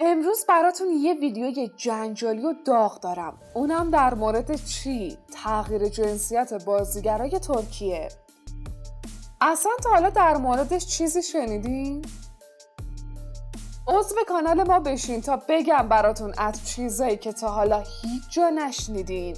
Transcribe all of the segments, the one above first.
امروز براتون یه ویدیو جنجالی و داغ دارم. اونم در مورد چی؟ تغییر جنسیت بازیگرای ترکیه. اصلا تا حالا در موردش چیزی شنیدین؟ عضو کانال ما بشین تا بگم براتون از چیزایی که تا حالا هیچ جا نشنیدین.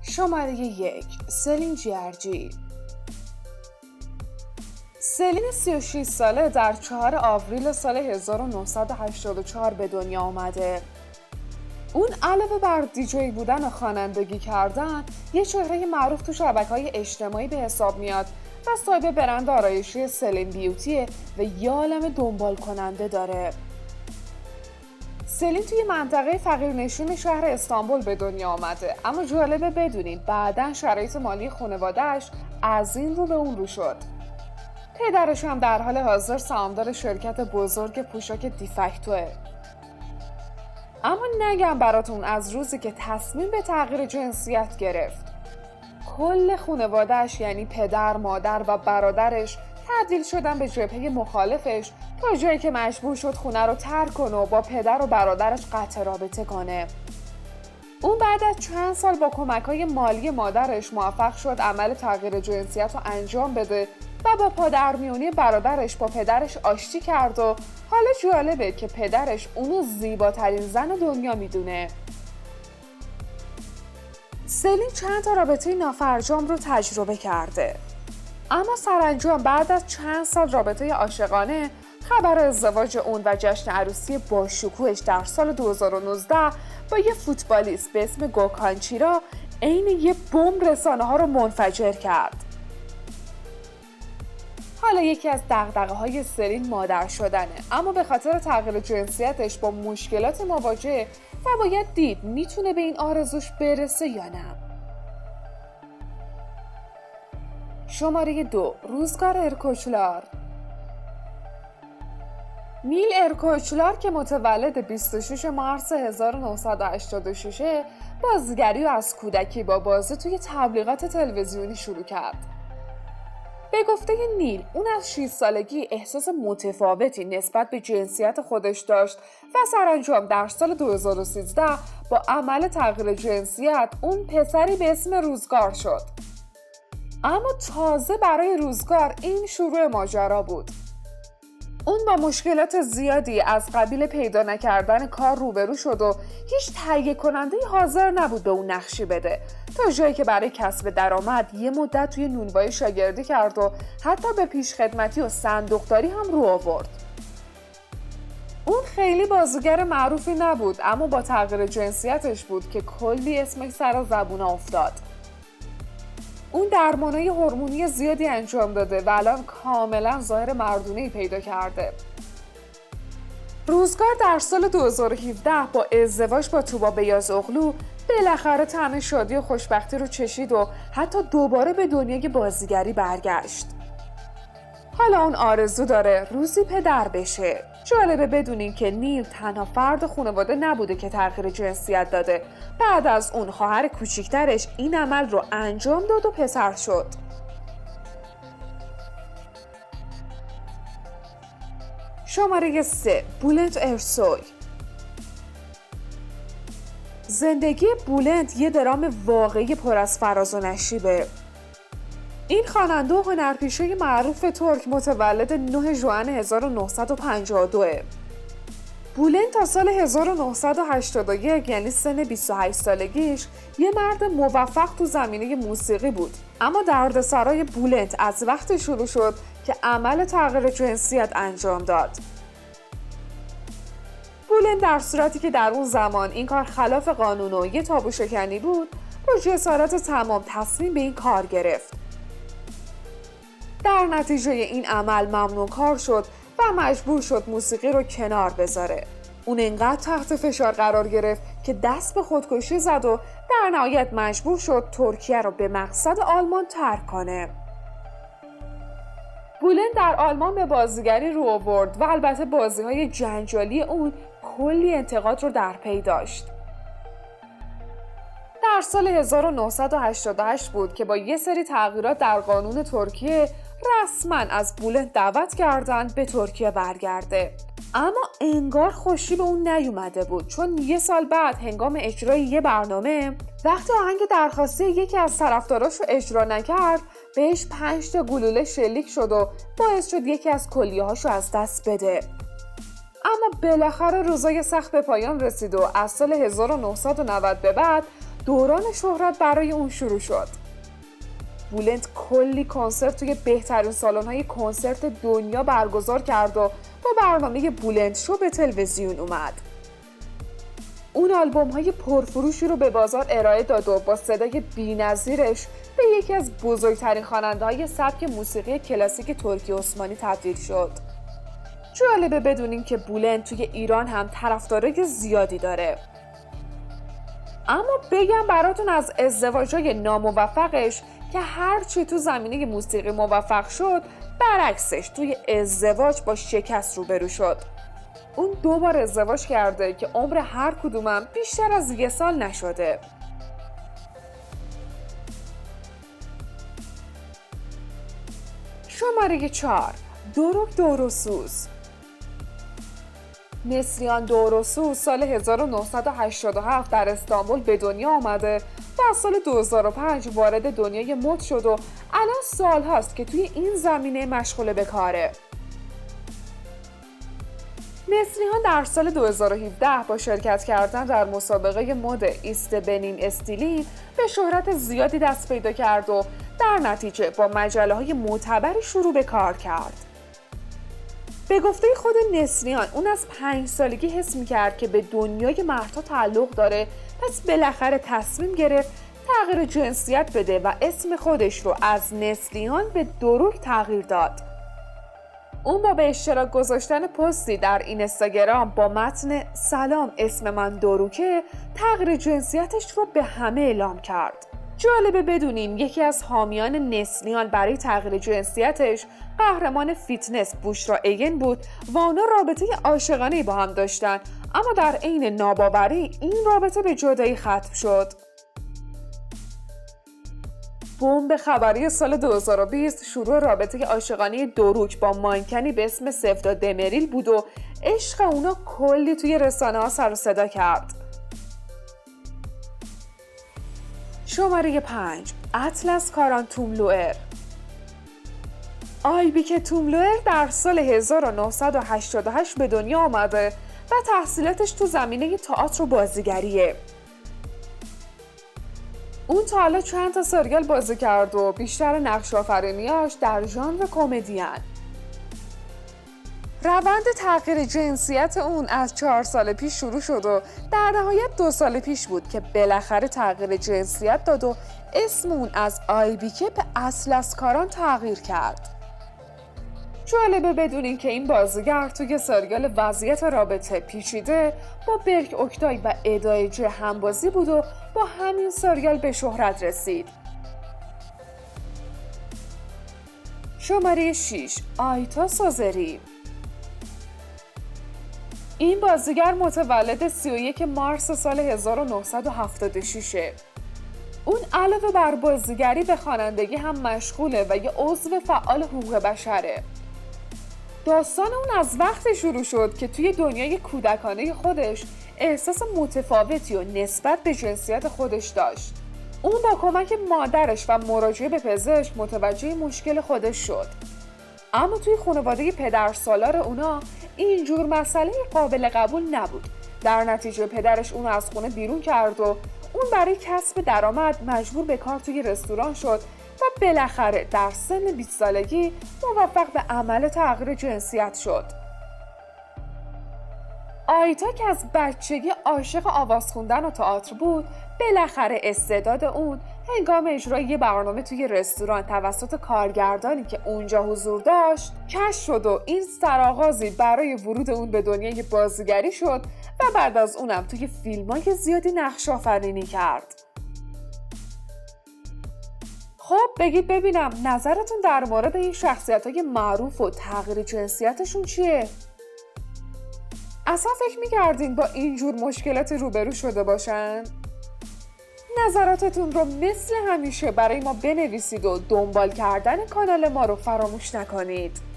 شماره 1. سلین جیرجی. سلین 36 ساله در 4 آوریل سال 1984 به دنیا آمده. اون علاوه بر دیجی بودن و خوانندگی کردن، یه چهره معروف تو شبکه‌های اجتماعی به حساب میاد و صاحب برند آرایشی سلین بیوتیه و یه عالمه دنبال کننده داره. سلین توی منطقه فقیرنشین شهر استانبول به دنیا آمده، اما جالبه بدونید بعداً شرایط مالی خانواده‌اش از این رو به اون رو شد. پدرش هم در حال حاضر سهامدار شرکت بزرگ پوشاک دیفکتوه. اما نگم براتون از روزی که تصمیم به تغییر جنسیت گرفت، کل خانواده‌اش یعنی پدر، مادر و برادرش تبدیل شدن به جبهه مخالفش تا جایی که مجبور شد خونه رو ترک کنه و با پدر و برادرش قطع رابطه کنه. اون بعد از چند سال با کمک‌های مالی مادرش موفق شد عمل تغییر جنسیت رو انجام بده و با پادرمیونی برادرش با پدرش آشتی کرد و حالا جالبه که پدرش اونو زیباترین زن دنیا میدونه. سلین چند تا رابطه نافرجام رو تجربه کرده، اما سرانجام بعد از چند سال رابطه عاشقانه خبر ازدواج اون و جشن عروسی باشکوهش در سال 2019 با یه فوتبالیست به اسم گوکان چیرا عین یه بمب رسانه‌ها رو منفجر کرد. حالا یکی از دغدغه‌های سلین مادر شدنه، اما به خاطر تغییر جنسیتش با مشکلات مواجهه و باید دید میتونه به این آرزوش برسه یا نه. شماره 2. روزگار ارکوچلار. نیل ارکوچلار که متولد 26 مارس 1986 بازیگری و از کودکی با بازی توی تبلیغات تلویزیونی شروع کرد. به گفته نیل، اون از 6 سالگی احساس متفاوتی نسبت به جنسیت خودش داشت و سرانجام در سال 2013 با عمل تغییر جنسیت اون پسری به اسم روزگار شد. اما تازه برای روزگار این شروع ماجرا بود. اون با مشکلات زیادی از قبیل پیدا نکردن کار روبرو شد و هیچ تهیه کننده حاضر نبود به اون نقشی بده، تا جایی که برای کسب درآمد یه مدت توی نونوای شاگردی کرد و حتی به پیشخدمتی و صندوقداری هم رو آورد. اون خیلی بازیگر معروفی نبود، اما با تغییر جنسیتش بود که کلی اسمش سر زبون افتاد. اون درمانای هورمونی زیادی انجام داده و الان کاملا ظاهر مردونه‌ای پیدا کرده. روزگار در سال 2017 با ازدواج با توبا بیازاغلو بالاخره طعم شادی و خوشبختی رو چشید و حتی دوباره به دنیای بازیگری برگشت. حالا اون آرزو داره روزی پدر بشه. جالبه بدونین که نیل تنها فرد خانواده نبوده که تغییر جنسیت داده. بعد از اون خواهر کوچیکترش این عمل رو انجام داد و پسر شد. شماره 3. بولنت ارسوی. زندگی بولنت یه درام واقعی پر از فراز و نشیبه. این خواننده و هنرپیشه معروف ترک متولد 9 ژوئن 1952. بولنت تا سال 1981 یعنی سن 28 سالگیش یه مرد موفق تو زمینه موسیقی بود، اما دردسرای بولنت از وقتی شروع شد که عمل تغییر جنسیت انجام داد. بولنت در صورتی که در اون زمان این کار خلاف قانون و یه تابو شکنی بود، با جسارت تمام تصمیم به این کار گرفت. در نتیجه این عمل ممنوع کار شد و مجبور شد موسیقی رو کنار بذاره. اون انقدر تحت فشار قرار گرفت که دست به خودکشی زد و در نهایت مجبور شد ترکیه رو به مقصد آلمان ترک کنه. بولنت در آلمان به بازیگری رو آورد و البته بازی‌های جنجالی اون کلی انتقاد رو در پی داشت. در سال 1988 بود که با یه سری تغییرات در قانون ترکیه رسما از بولند دعوت کردند به ترکیه برگرده. اما انگار خوشی به اون نیومده بود، چون 1 سال بعد هنگام اجرای یه برنامه وقتی آهنگ درخواستی یکی از طرفداراش رو اجرا نکرد، بهش 5 تا گلوله شلیک شد و باعث شد یکی از کلیه‌هاشو از دست بده. اما بالاخره روزای سخت به پایان رسید و از سال 1990 به بعد دوران شهرت برای اون شروع شد. بولند کلی کنسرت توی بهترین سالن‌های کنسرت دنیا برگزار کرد و با برنامه بولند شو به تلویزیون اومد. اون آلبوم‌های پرفروشی رو به بازار ارائه داد و با صدای بی‌نظیرش به یکی از بزرگترین خواننده‌های سبک موسیقی کلاسیک ترکی عثمانی تبدیل شد. جالبه بدونین که بولند توی ایران هم طرفدارای زیادی داره. اما بگم براتون از ازدواج‌های ناموفقش که هرچی تو زمینه موسیقی موفق شد، برعکسش توی ازدواج با شکست روبرو شد. اون 2 بار ازدواج کرده که عمر هر کدومم بیشتر از 1 سال نشده. شماره 4. دوروک دوروسوز. نسریان دوروسوز سال 1987 در استانبول به دنیا آمده و از سال 2005 وارد دنیای مد شد و الان سال هاست که توی این زمینه مشغول به کاره. نسریان در سال 2017 با شرکت کردن در مسابقه مد ایست بنین استیلی به شهرت زیادی دست پیدا کرد و در نتیجه با مجله‌های معتبری شروع به کار کرد. به گفته خود نسریان اون از 5 سالگی حس می‌کرد که به دنیای مردها تعلق داره، پس بالاخره تصمیم گرفت تغییر جنسیت بده و اسم خودش رو از نسریان به دوروک تغییر داد. اون با به اشتراک گذاشتن پستی در اینستاگرام با متن سلام اسم من دوروکه تغییر جنسیتش رو به همه اعلام کرد. جالبه بدونین یکی از حامیان نسریان برای تغییر جنسیتش قهرمان فیتنس بوشرا ایگن بود و اونا رابطه عاشقانه‌ای با هم داشتن، اما در عین ناباوری این رابطه به جدایی ختم شد. بمب خبری سال 2020 شروع رابطه عاشقانه دوروک با مانکنی به اسم سفدا دمریل بود و عشق اونا کلی توی رسانه‌ها سر و صدا کرد. شماره 5. اطلس کاران توملوئر. آیبیکه توملوئر در سال 1988 به دنیا آمده و تحصیلاتش تو زمینه تئاتر و بازیگریه. اون تا حالا چند تا سریال بازی کرد و بیشتر نقش آفرینیاش در ژانر کمدین. روند تغییر جنسیت اون از 4 سال پیش شروع شد و در نهایت 2 سال پیش بود که بالاخره تغییر جنسیت داد و اسم اون از آیبیکه به اطلس کاران تغییر کرد. جالبه بدونین که این بازیگر توی سریال وضعیت رابطه پیچیده با برک اوکتای و ادایجه همبازی بود و با همین سریال به شهرت رسید. شماره 6. آیتا سوزری. این بازیگر متولد 31 مارس سال 1976. اون علاوه بر بازیگری به خوانندگی هم مشغوله و یه عضو فعال حقوق بشره. داستان اون از وقتی شروع شد که توی دنیای کودکانه خودش احساس متفاوتی و نسبت به جنسیت خودش داشت. اون با کمک مادرش و مراجعه به پزشک متوجه مشکل خودش شد. اما توی خانواده پدرسالار اونا اینجور مسئله قابل قبول نبود. در نتیجه پدرش اونو از خونه بیرون کرد و اون برای کسب درآمد مجبور به کار توی رستوران شد و بالاخره در سن 20 سالگی موفق به عمل تغییر جنسیت شد. آیتا که از بچگی عاشق آواز خوندن و تئاتر بود، بالاخره استعداد اون هنگام اجرای یه برنامه توی رستوران توسط کارگردانی که اونجا حضور داشت کشف شد و این سرآغازی برای ورود اون به دنیای بازیگری شد و بعد از اونم توی فیلم‌های زیادی نقش آفرینی کرد. خب بگید ببینم نظرتون در مورد این شخصیت‌های معروف و تغییر جنسیتشون چیه؟ اصلا فکر می‌کردین با اینجور مشکلاتی روبرو شده باشن؟ نظراتتون رو مثل همیشه برای ما بنویسید و دنبال کردن کانال ما رو فراموش نکنید.